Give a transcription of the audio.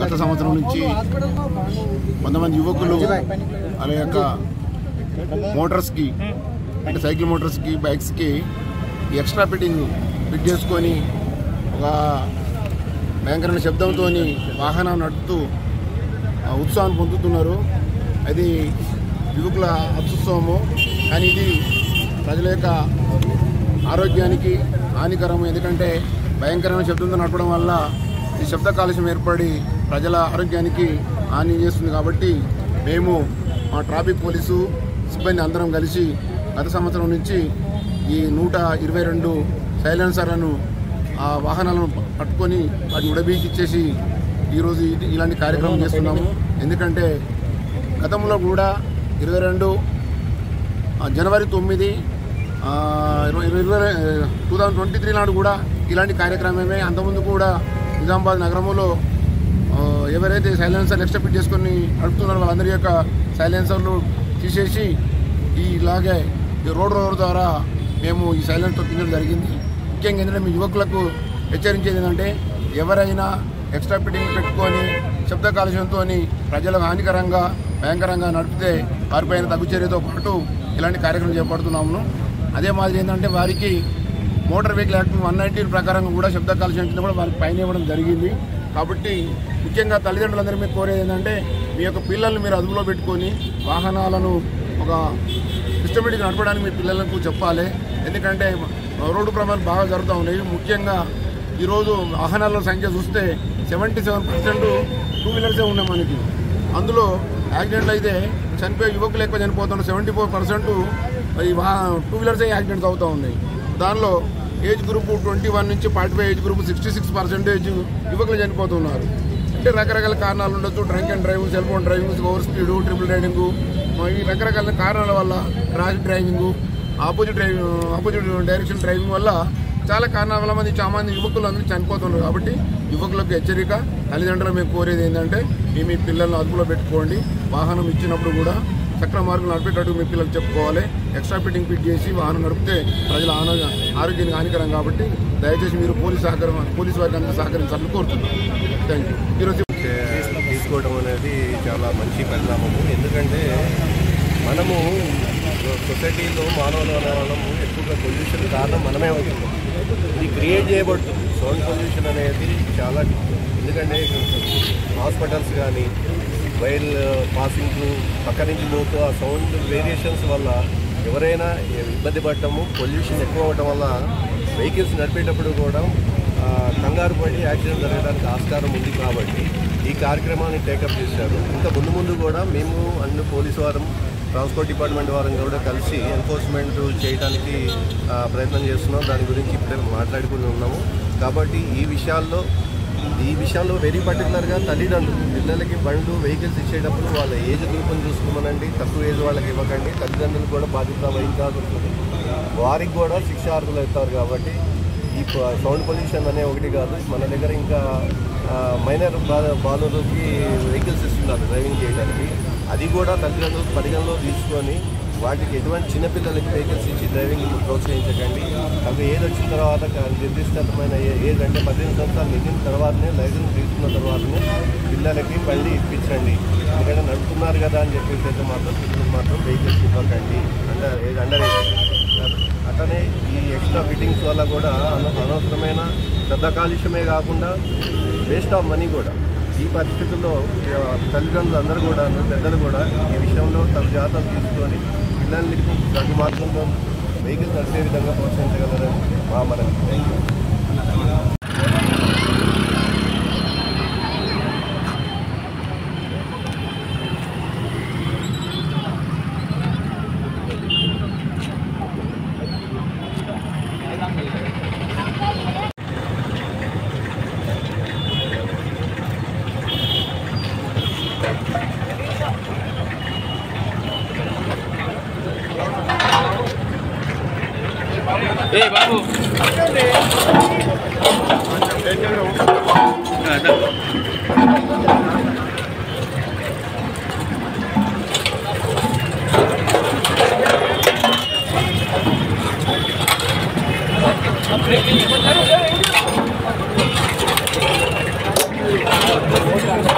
గత సంవత్సరం నుంచి కొంతమంది యువకులు వాళ్ళ యొక్క మోటార్స్కి అంటే సైకిల్ మోటార్స్కి బైక్స్కి ఎక్స్ట్రా ఫిట్ చేసుకొని ఒక భయంకరమైన శబ్దంతో వాహనం నడుపుతూ ఉత్సాహాన్ని పొందుతున్నారు. అది యువకుల అత్యుత్సవము, కానీ ఇది ప్రజల యొక్క ఆరోగ్యానికి హానికరం. ఎందుకంటే భయంకరమైన శబ్దంతో నడపడం వల్ల ఈ శబ్ద కాలుష్యం ఏర్పడి ప్రజల ఆరోగ్యానికి హాని చేస్తుంది. కాబట్టి మేము మా ట్రాఫిక్ పోలీసు సిబ్బంది అందరం కలిసి గత సంవత్సరం నుంచి ఈ 122 సైలెన్సర్లను ఆ వాహనాలను పట్టుకొని వాటిని ఉడబీకిచ్చేసి ఈరోజు ఇలాంటి కార్యక్రమం చేస్తున్నాము. ఎందుకంటే గతంలో కూడా 22 జనవరి 9 2023 నాడు కూడా ఇలాంటి కార్యక్రమమే. అంతకుముందు కూడా నిజామాబాద్ నగరంలో ఎవరైతే సైలెన్సర్ ఎక్స్ట్రా ఫిట్ చేసుకొని నడుపుతున్నారో వాళ్ళందరి యొక్క సైలెన్సర్లు తీసేసి ఇలాగే రోడ్ ద్వారా మేము ఈ సైలెన్స్ తొక్కించడం జరిగింది. ముఖ్యంగా ఏంటంటే మీ యువకులకు హెచ్చరించేది ఏంటంటే ఎవరైనా ఎక్స్ట్రా ఫిట్టింగ్ పెట్టుకొని శబ్ద కాలుష్యంతో ప్రజలకు హానికరంగా భయంకరంగా నడిపితే వారిపైన తగ్గు చర్యతో పాటు ఇలాంటి కార్యక్రమం చేపడుతున్నాము. అదే మాదిరి ఏంటంటే వారికి మోటార్ వెహికల్ యాక్ట్ 119 ప్రకారం కూడా శబ్ద కాలుష్యం కింద కూడా వారికి ఫైన్ ఇవ్వడం జరిగింది. కాబట్టి ముఖ్యంగా తల్లిదండ్రులందరూ మీకు కోరేది ఏంటంటే మీ యొక్క పిల్లల్ని మీరు అదుపులో పెట్టుకొని వాహనాలను ఒక సిస్టమేటిక్గా నడపడానికి మీ పిల్లలకు చెప్పాలి. ఎందుకంటే రోడ్డు ప్రమాదాలు బాగా జరుగుతూ ఉన్నాయి. ముఖ్యంగా ఈరోజు వాహనాల సంఖ్య చూస్తే 77% 2 వీలర్సే ఉన్నాయి మనకి. అందులో యాక్సిడెంట్లు అయితే చనిపోయే యువకులు ఎక్కువ చనిపోతున్నారు. 74% ఈ 2 వీలర్సే యాక్సిడెంట్స్ అవుతూ ఉన్నాయి. దానిలో ఏజ్ గ్రూప్ 21 నుంచి 45 ఏజ్ గ్రూప్ 66% యువకులు చనిపోతున్నారు. అంటే రకరకాల కారణాలు ఉండొచ్చు. Drunk and driving, cell phone driving, over speed, triple riding, ఈ రకరకాల కారణాల వల్ల rash driving, opposite direction driving వల్ల చాలా కారణాల వల్ల చాలామంది యువకులు అందరూ చనిపోతున్నారు. కాబట్టి యువకులకు హెచ్చరిక, తల్లిదండ్రులు మేము కోరేది ఏంటంటే మీ పిల్లలను అదుపులో పెట్టుకోండి. వాహనం ఇచ్చినప్పుడు కూడా చక్ర మార్గం నడిపేటట్టు మీ పిల్లలకు చెప్పుకోవాలి. ఎక్స్ట్రా ఫిట్ చేసి వాహనం నడిపితే ప్రజల ఆరోగ్యానికి హానికరం. కాబట్టి దయచేసి మీరు పోలీస్ వారికి అంతా సహకరించాలని కోరుతున్నాను. Thank you. ఈరోజు తీసుకోవడం అనేది చాలా మంచి పరిణామము. ఎందుకంటే మనము సొసైటీలో మనము ఎక్కువగా పొల్యూషన్ కారణం మనమే అవుతున్నాం. ఇది క్రియేట్ చేయబడుతుంది. సౌండ్ పొల్యూషన్ అనేది చాలా, ఎందుకంటే హాస్పిటల్స్ కానీ వైల్ పాసింగ్ పక్క నుంచి పోతూ ఆ సౌండ్ వేరియేషన్స్ వల్ల ఎవరైనా ఇబ్బంది పడటము, పొల్యూషన్ ఎక్కువ అవ్వడం వల్ల వెహికల్స్ నడిపేటప్పుడు కూడా కంగారు పడి యాక్సిడెంట్ జరగడానికి ఆస్కారం ఉంది. కాబట్టి ఈ కార్యక్రమాన్ని టేకప్ చేశారు. ఇంకా ముందు కూడా మేము అన్ని పోలీసు వారం, ట్రాన్స్పోర్ట్ డిపార్ట్మెంట్ వారం కూడా కలిసి ఎన్ఫోర్స్మెంట్ చేయడానికి ప్రయత్నం చేస్తున్నాం. దాని గురించి ఇప్పుడే మాట్లాడుకుని ఉన్నాము. కాబట్టి ఈ విషయాల్లో వెరీ పర్టికులర్గా తల్లిదండ్రులు పిల్లలకి బండ్లు వెహికల్స్ ఇచ్చేటప్పుడు వాళ్ళ ఏజ్ గ్రూప్ని చూసుకోమనండి. తక్కువ ఏజ్ వాళ్ళకి ఇవ్వకండి. తల్లిదండ్రులు కూడా బాధ్యత వహించాల్సి ఉంటుంది. వారికి కూడా శిక్షార్హులు అవుతారు. కాబట్టి ఈ సౌండ్ పొల్యూషన్ అనే ఒకటి కాదు, మన దగ్గర ఇంకా మైనర్ బాలులకి వెహికల్స్ ఇస్తున్నారు డ్రైవింగ్ చేయడానికి. అది కూడా తల్లిదండ్రులు పరిగణలో తీసుకొని వాటికి ఎటువంటి చిన్నపిల్లలకి వెహికల్స్ ఇచ్చి డ్రైవింగ్ ప్రోత్సహించకండి. అవి ఏజ్ వచ్చిన తర్వాత నిర్దిష్టమైన ఏజ్ అంటే 18 సంవత్సరాలు నిండిన తర్వాతనే, లైసెన్స్ తీసుకున్న తర్వాతనే పిల్లలకి బండి ఇప్పించండి. ఎందుకంటే నడుపుతున్నారు కదా అని చెప్పేసి అయితే పిల్లలకు మాత్రం వెహికల్స్ ఇవ్వకండి. Under age. అట్లనే ఈ ఎక్స్ట్రా ఫిట్టింగ్స్ వల్ల కూడా అనవసరమైన శబ్ద కాలుష్యమే కాకుండా వేస్ట్ ఆఫ్ మనీ కూడా. ఈ పరిస్థితుల్లో తల్లిదండ్రులు అందరూ కూడా, పెద్దలు కూడా ఈ విషయంలో తమ జాగ్రత్తలు తీసుకొని పిల్లల్ని గడ్డు మార్గంలో వెహికల్స్ నడిపే విధంగా ప్రోత్సహించగలరని మా మనవి. Thank you. A Babu vote